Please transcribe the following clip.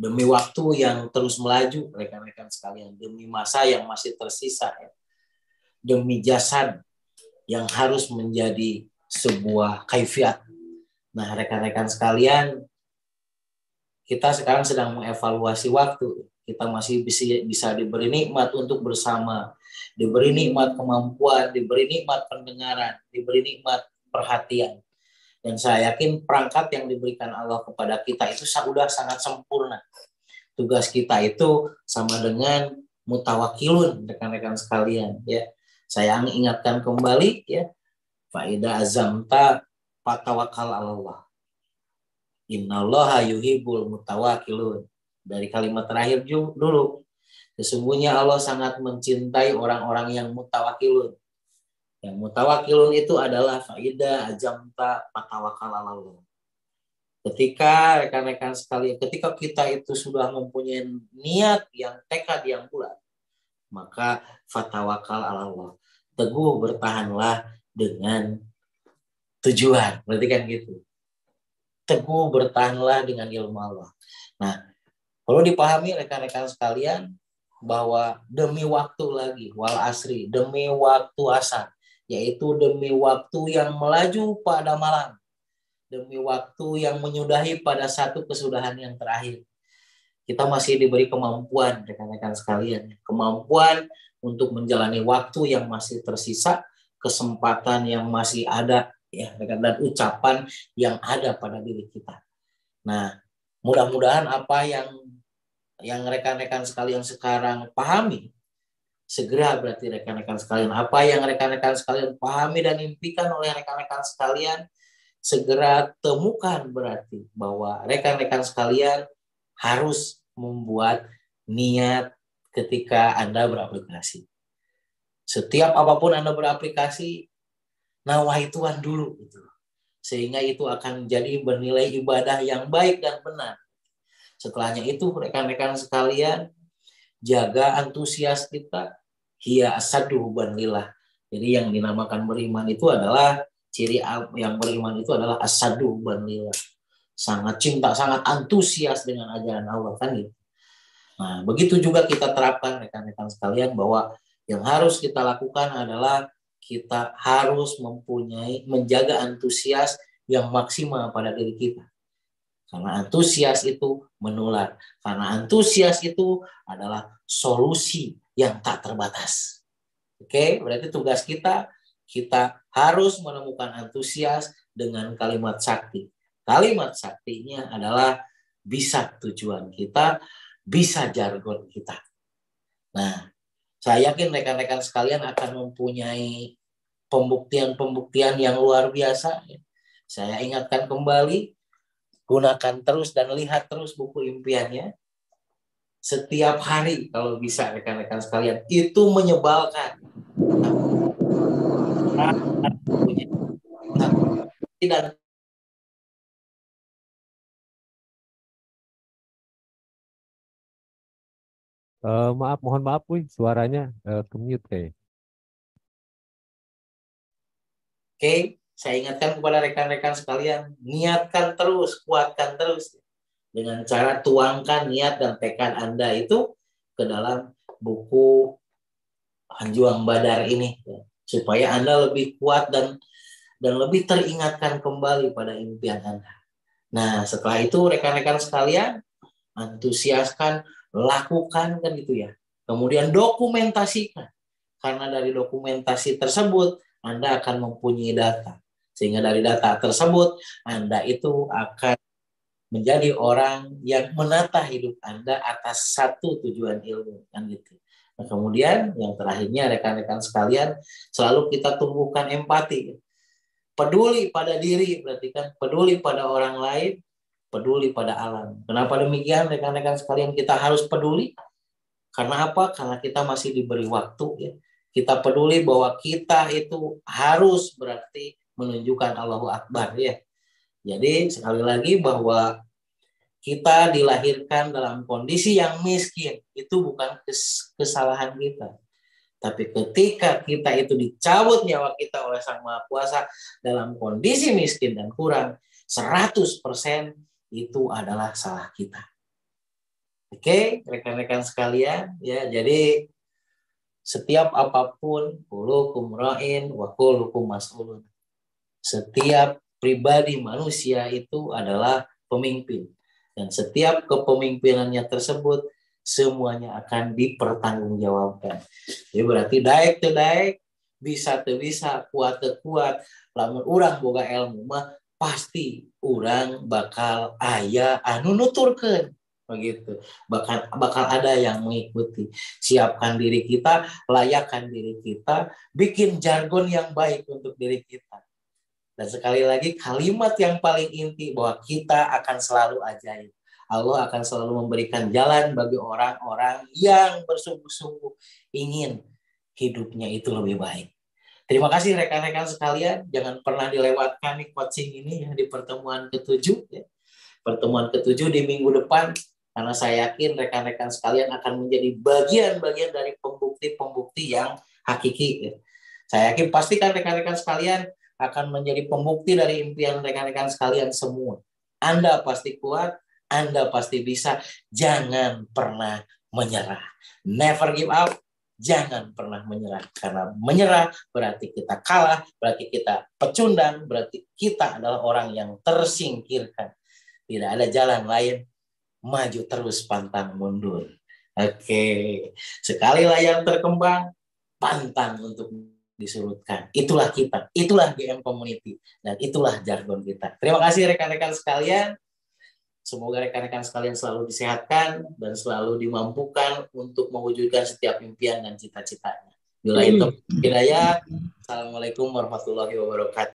demi waktu yang terus melaju, rekan-rekan sekalian, demi masa yang masih tersisa, ya. Demi jasad yang harus menjadi sebuah kaifiat. Nah, rekan-rekan sekalian, kita sekarang sedang mengevaluasi waktu. Kita masih bisa diberi nikmat untuk bersama, diberi nikmat kemampuan, diberi nikmat pendengaran, diberi nikmat perhatian. Dan saya yakin perangkat yang diberikan Allah kepada kita itu sudah sangat sempurna. Tugas kita itu sama dengan mutawakilun, rekan-rekan sekalian, ya. Saya ingatkan kembali, ya, faida azamta fatawakal Allah. Innallaha yuhibbul mutawakilun. Dari kalimat terakhir dulu. Sesungguhnya Allah sangat mencintai orang-orang yang mutawakilun. Yang mutawakilun itu adalah faida azamta fatawakal Allah. Ketika rekan-rekan sekalian, ketika kita itu sudah mempunyai niat yang tekad yang bulat, maka fatawakal Allah. Teguh bertahanlah dengan tujuan. Berarti kan gitu. Teguh bertahanlah dengan ilmu Allah. Nah, perlu dipahami rekan-rekan sekalian bahwa demi waktu lagi, wal asri, demi waktu asar, yaitu demi waktu yang melaju pada malam, demi waktu yang menyudahi pada satu kesudahan yang terakhir. Kita masih diberi kemampuan, rekan-rekan sekalian. Kemampuan untuk menjalani waktu yang masih tersisa, kesempatan yang masih ada, ya, dan ucapan yang ada pada diri kita. Nah, mudah-mudahan apa yang rekan-rekan sekalian sekarang pahami, segera berarti rekan-rekan sekalian, apa yang rekan-rekan sekalian pahami dan impikan oleh rekan-rekan sekalian, segera temukan berarti bahwa rekan-rekan sekalian harus membuat niat ketika Anda beraplikasi. Setiap apapun Anda beraplikasi, nawaituan dulu, gitu. Sehingga itu akan menjadi bernilai ibadah yang baik dan benar. Setelahnya itu rekan-rekan sekalian, jaga antusias kita, hiya asadu banillah. Jadi yang dinamakan beriman itu adalah ciri yang beriman itu adalah asadu banillah. Sangat cinta, sangat antusias dengan ajaran Allah, kan gitu. Nah, begitu juga kita terapkan rekan-rekan sekalian bahwa yang harus kita lakukan adalah kita harus menjaga antusias yang maksimal pada diri kita. Karena antusias itu menular. Karena antusias itu adalah solusi yang tak terbatas. Oke, berarti tugas kita harus menemukan antusias dengan kalimat sakti. Kalimat saktinya adalah bisa tujuan kita, bisa jargon kita. Nah, saya yakin rekan-rekan sekalian akan mempunyai pembuktian-pembuktian yang luar biasa. Saya ingatkan kembali, gunakan terus dan lihat terus buku impiannya. Setiap hari kalau bisa rekan-rekan sekalian, itu menyebalkan. Dan Maaf, mohon maaf, wih, suaranya ke-mute kayak. oke, saya ingatkan kepada rekan-rekan sekalian, niatkan terus, kuatkan terus. Dengan cara tuangkan niat dan tekad Anda itu ke dalam buku Hanjuang Badar ini, ya, supaya Anda lebih kuat dan lebih teringatkan kembali pada impian Anda. Nah, setelah itu rekan-rekan sekalian, antusiaskan, lakukan, kan gitu ya. Kemudian dokumentasikan. Karena dari dokumentasi tersebut Anda akan mempunyai data. Sehingga dari data tersebut Anda itu akan menjadi orang yang menata hidup Anda atas satu tujuan ilmu, kan gitu. Nah, kemudian yang terakhirnya rekan-rekan sekalian, selalu kita tumbuhkan empati. Peduli pada diri, berarti kan peduli pada orang lain, peduli pada alam. Kenapa demikian rekan-rekan sekalian, kita harus peduli? Karena apa? Karena kita masih diberi waktu, ya. Kita peduli bahwa kita itu harus berarti menunjukkan Allahu Akbar, ya. Jadi sekali lagi bahwa kita dilahirkan dalam kondisi yang miskin, itu bukan kesalahan kita. Tapi ketika kita itu dicabut nyawa kita oleh Sang Maha Kuasa dalam kondisi miskin dan kurang, 100% itu adalah salah kita. Oke, rekan-rekan sekalian, ya. Jadi setiap apapun, kulukum ra'in wa kulukum mas'ulun. Setiap pribadi manusia itu adalah pemimpin. Dan setiap kepemimpinannya tersebut semuanya akan dipertanggungjawabkan. Jadi berarti daek teu daek, bisa teu bisa, kuat teu kuat, lamun urang boga ilmu mah pasti urang bakal aya anu nuturkeun begitu. Bakal ada yang mengikuti. Siapkan diri kita, layakkan diri kita, bikin jargon yang baik untuk diri kita. Dan sekali lagi kalimat yang paling inti bahwa kita akan selalu ajaib. Allah akan selalu memberikan jalan bagi orang-orang yang bersungguh-sungguh ingin hidupnya itu lebih baik. Terima kasih rekan-rekan sekalian. Jangan pernah dilewatkan nih coaching ini ya, di pertemuan ke-7. Ya. Pertemuan ke-7 di minggu depan. Karena saya yakin rekan-rekan sekalian akan menjadi bagian-bagian dari pembukti-pembukti yang hakiki. Ya. Saya yakin pastikan rekan-rekan sekalian akan menjadi pembukti dari impian rekan-rekan sekalian semua. Anda pasti kuat, Anda pasti bisa. Jangan pernah menyerah. Never give up. Jangan pernah menyerah. Karena menyerah berarti kita kalah, berarti kita pecundang, berarti kita adalah orang yang tersingkirkan. Tidak ada jalan lain. Maju terus, pantang mundur. Oke. Sekali layar terkembang, pantang untuk disurutkan. Itulah kita, itulah GM Community, dan itulah jargon kita. Terima kasih rekan-rekan sekalian. Semoga rekan-rekan sekalian selalu disehatkan dan selalu dimampukan untuk mewujudkan setiap impian dan cita-citanya. Bila itu hidayah. Assalamualaikum warahmatullahi wabarakatuh.